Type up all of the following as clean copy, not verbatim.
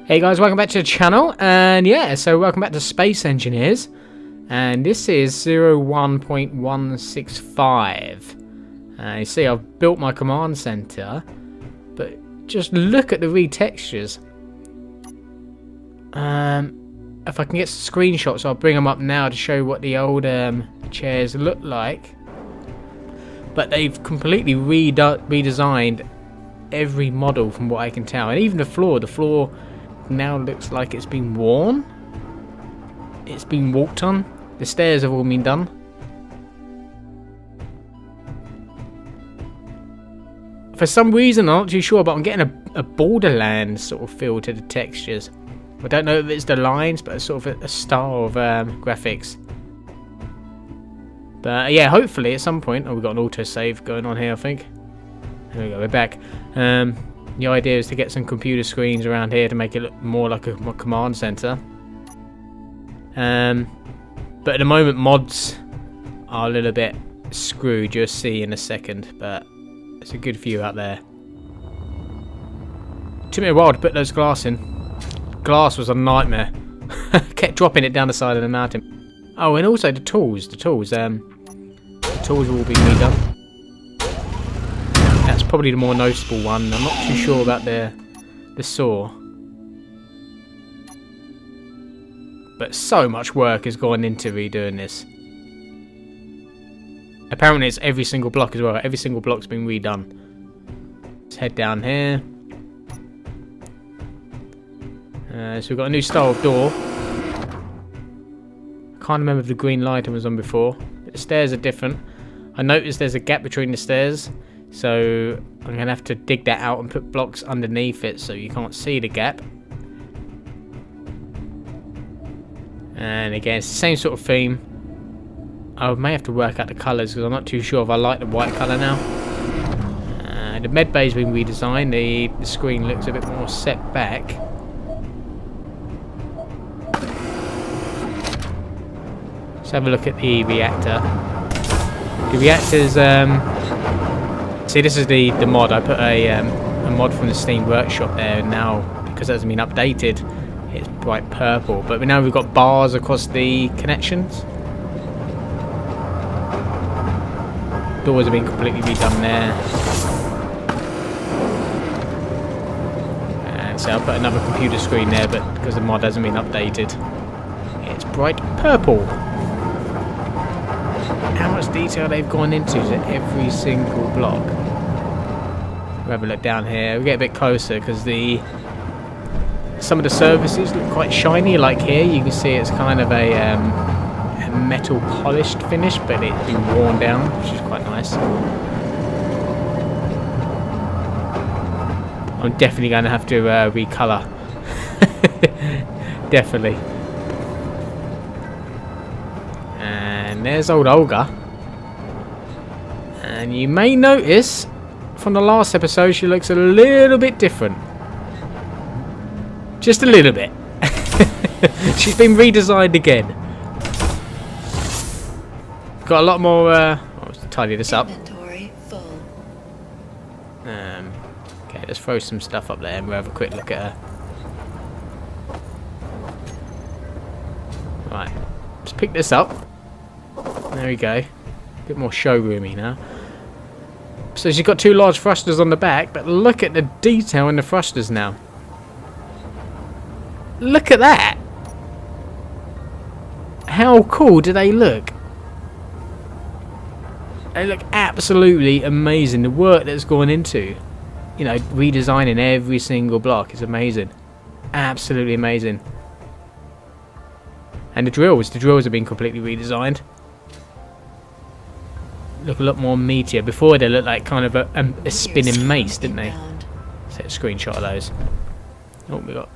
Hey guys, welcome back to the channel, and yeah, so welcome back to Space Engineers, and this is 01.165. You see I've built my command center, but just look at the retextures. If I can get some screenshots, I'll bring them up now to show what the old chairs look like. But they've completely redesigned every model from what I can tell, and even the floor now looks like it's been worn. It's been walked on. The stairs have all been done. For some reason, I'm not too sure, but I'm getting a Borderlands sort of feel to the textures. I don't know if it's the lines, but it's sort of a style of graphics. But yeah, hopefully at some point... Oh, we've got an autosave going on here, I think. There we go, we're back. The idea is to get some computer screens around here to make it look more like a command center. But at the moment, mods are a little bit screwed. You'll see in a second, but there's a good view out there. Took me a while to put those glass in. Glass was a nightmare. Kept dropping it down the side of the mountain. Oh, and also the tools. The tools will all be redone. That's probably the more noticeable one. I'm not too sure about the saw. But so much work has gone into redoing this. Apparently it's every single block as well. Every single block's been redone. Let's head down here. So we've got a new style of door. I can't remember if the green lighting was on before. But the stairs are different. I noticed there's a gap between the stairs. So I'm going to have to dig that out and put blocks underneath it so you can't see the gap. And again, it's the same sort of theme. I may have to work out the colours because I'm not too sure if I like the white colour now. The med bay's been redesigned. The screen looks a bit more set back. Let's have a look at the reactor. The reactor's... See, this is the mod. I put a mod from the Steam Workshop there, and now, because it hasn't been updated, it's bright purple. But now we've got bars across the connections. Doors have been completely redone there. And so I'll put another computer screen there, but because the mod hasn't been updated, it's bright purple. How much detail they've gone into to every single block. We'll have a look down here. We get a bit closer because some of the surfaces look quite shiny. Like here, you can see it's kind of a metal polished finish, but it's been worn down, which is quite nice. I'm definitely going to have to recolor. Definitely. And there's old Olga. And you may notice from the last episode she looks a little bit different. Just a little bit. She's been redesigned again. Got a lot more... let's tidy this up. Inventory full. Okay, let's throw some stuff up there and we'll have a quick look at her. Right, let's pick this up. There we go. A bit more showroomy now. So she's got two large thrusters on the back, but look at the detail in the thrusters now. Look at that! How cool do they look? They look absolutely amazing. The work that's gone into, you know, redesigning every single block is amazing. Absolutely amazing. And the drills have been completely redesigned. Look a lot more meatier. Before they looked like kind of a spinning mace, didn't they? Let's take a screenshot of those. Oh, we got.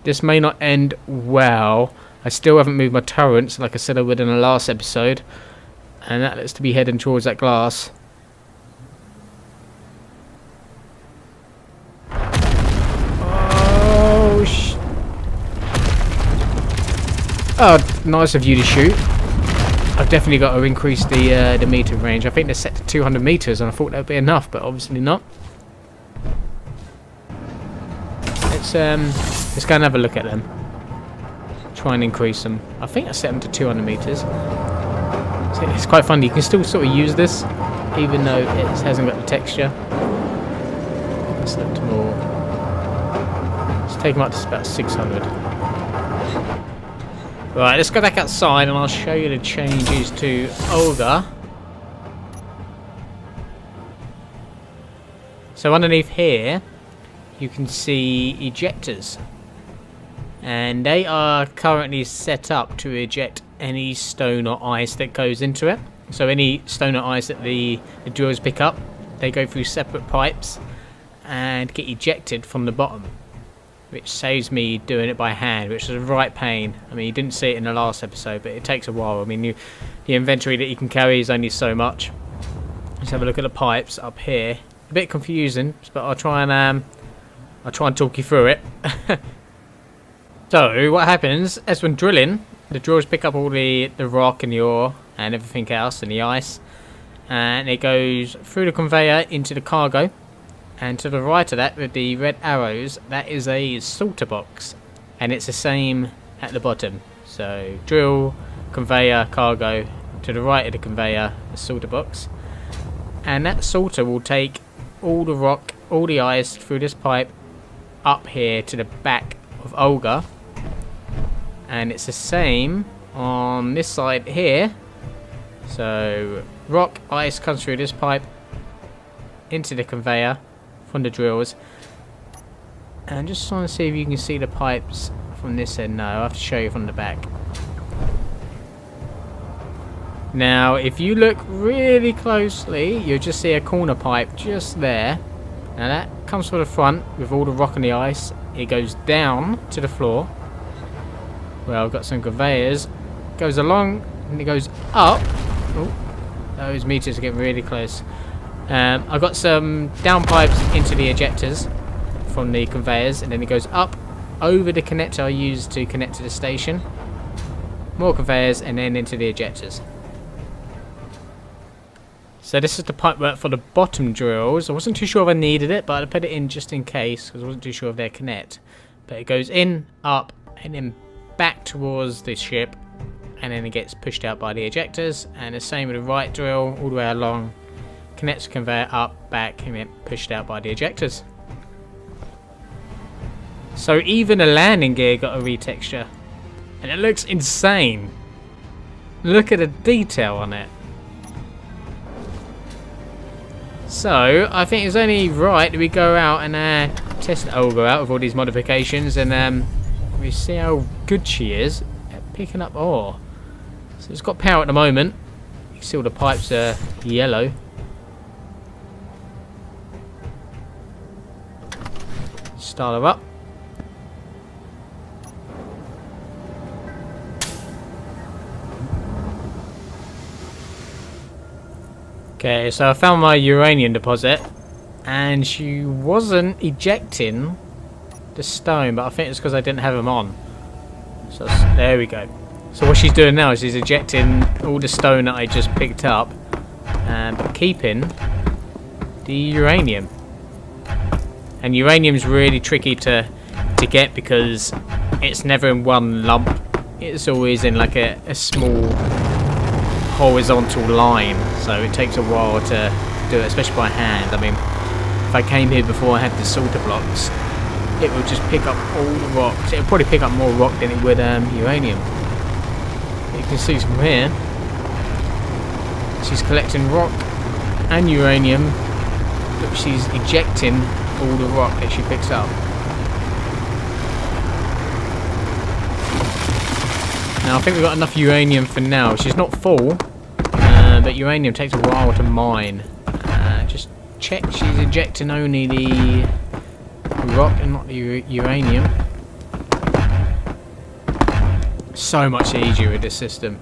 This may not end well. I still haven't moved my turrets like I said I would in the last episode, and that looks to be heading towards that glass. Oh, nice of you to shoot. I've definitely got to increase the meter range. I think they're set to 200 meters, and I thought that would be enough, but obviously not. let's go and have a look at them. Try and increase them. I think I set them to 200 meters. So it's quite fun. You can still sort of use this, even though it hasn't got the texture. Let's look to more. Let's take them up to about 600. Right, let's go back outside and I'll show you the changes to Olga. So underneath here, you can see ejectors. And they are currently set up to eject any stone or ice that goes into it. So any stone or ice that the drills pick up, they go through separate pipes and get ejected from the bottom, which saves me doing it by hand, which is a right pain. I mean, you didn't see it in the last episode, but it takes a while. I mean, the inventory that you can carry is only so much. Let's have a look at the pipes up here. A bit confusing, but I'll try and talk you through it. So what happens is when drilling, the drills pick up all the rock and the ore and everything else and the ice, and it goes through the conveyor into the cargo. And to the right of that, with the red arrows, that is a sorter box, and it's the same at the bottom. So drill, conveyor, cargo. To the right of the conveyor, the sorter box, and that sorter will take all the rock, all the ice through this pipe up here to the back of Olga. And it's the same on this side here. So rock, ice comes through this pipe into the conveyor from the drills. And just trying to see if you can see the pipes from this end. No, I'll have to show you from the back. Now if you look really closely, you'll just see a corner pipe just there. Now that comes from the front with all the rock and the ice. It goes down to the floor. Well, I've got some conveyors. Goes along and it goes up. Oh, those meters are getting really close. I've got some down pipes into the ejectors from the conveyors, and then it goes up over the connector I use to connect to the station. More conveyors, and then into the ejectors. So this is the pipework for the bottom drills. I wasn't too sure if I needed it, but I put it in just in case because I wasn't too sure if they'd connect. But it goes in, up, and then back towards the ship, and then it gets pushed out by the ejectors. And the same with the right drill, all the way along, connects the conveyor up, back, and then pushed out by the ejectors. So even the landing gear got a retexture, and it looks insane. Look at the detail on it. So I think it's only right that we go out and test Olga out with all these modifications, and we see how good she is at picking up ore. So it's got power at the moment. You can see all the pipes are yellow. Start her up. Okay, so I found my uranium deposit, and she wasn't ejecting the stone, but I think it's because I didn't have them on. So there we go. So what she's doing now is she's ejecting all the stone that I just picked up, but keeping the uranium. And uranium's really tricky to get because it's never in one lump. It's always in like a small horizontal line, so it takes a while to do it, especially by hand. I mean, if I came here before I had the sorter blocks, it would just pick up all the rocks. It would probably pick up more rock than it would uranium. You can see from here, she's collecting rock and uranium, but she's ejecting all the rock that she picks up. Now I think we've got enough uranium for now. She's not full, but uranium takes a while to mine. Just check she's ejecting only the rock and not the uranium. So much easier with this system.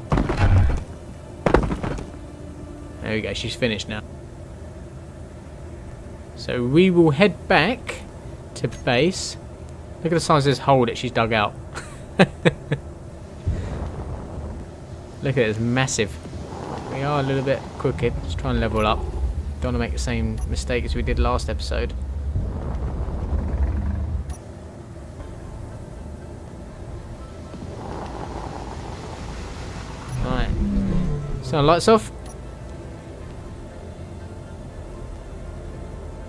There we go, she's finished now. So we will head back to base. Look at the size of this hole that she's dug out. Look at it, it's massive. We are a little bit crooked. Let's try and level up. Don't want to make the same mistake as we did last episode. Right. So lights off.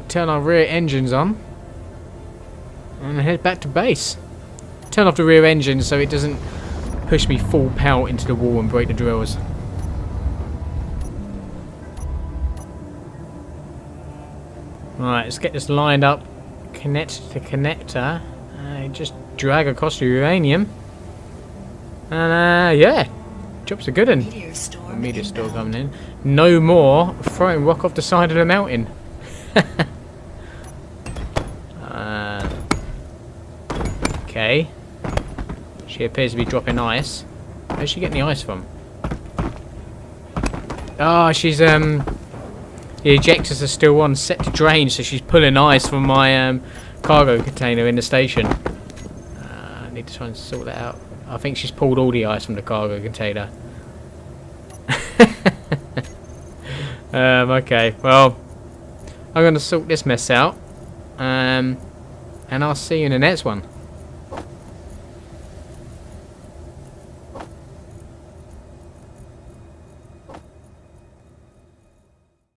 Turn our rear engines on. And head back to base. Turn off the rear engine so it doesn't push me full pelt into the wall and break the drills. Right, let's get this lined up. Connect to connector. Just drag across the uranium. And yeah, job's a good one. Meteor storm coming in. No more throwing rock off the side of the mountain. Okay. She appears to be dropping ice. Where's she getting the ice from? Oh, she's the ejectors are still on, set to drain, so she's pulling ice from my cargo container in the station. I need to try and sort that out. I think she's pulled all the ice from the cargo container. Okay, well, I'm going to sort this mess out, and I'll see you in the next one.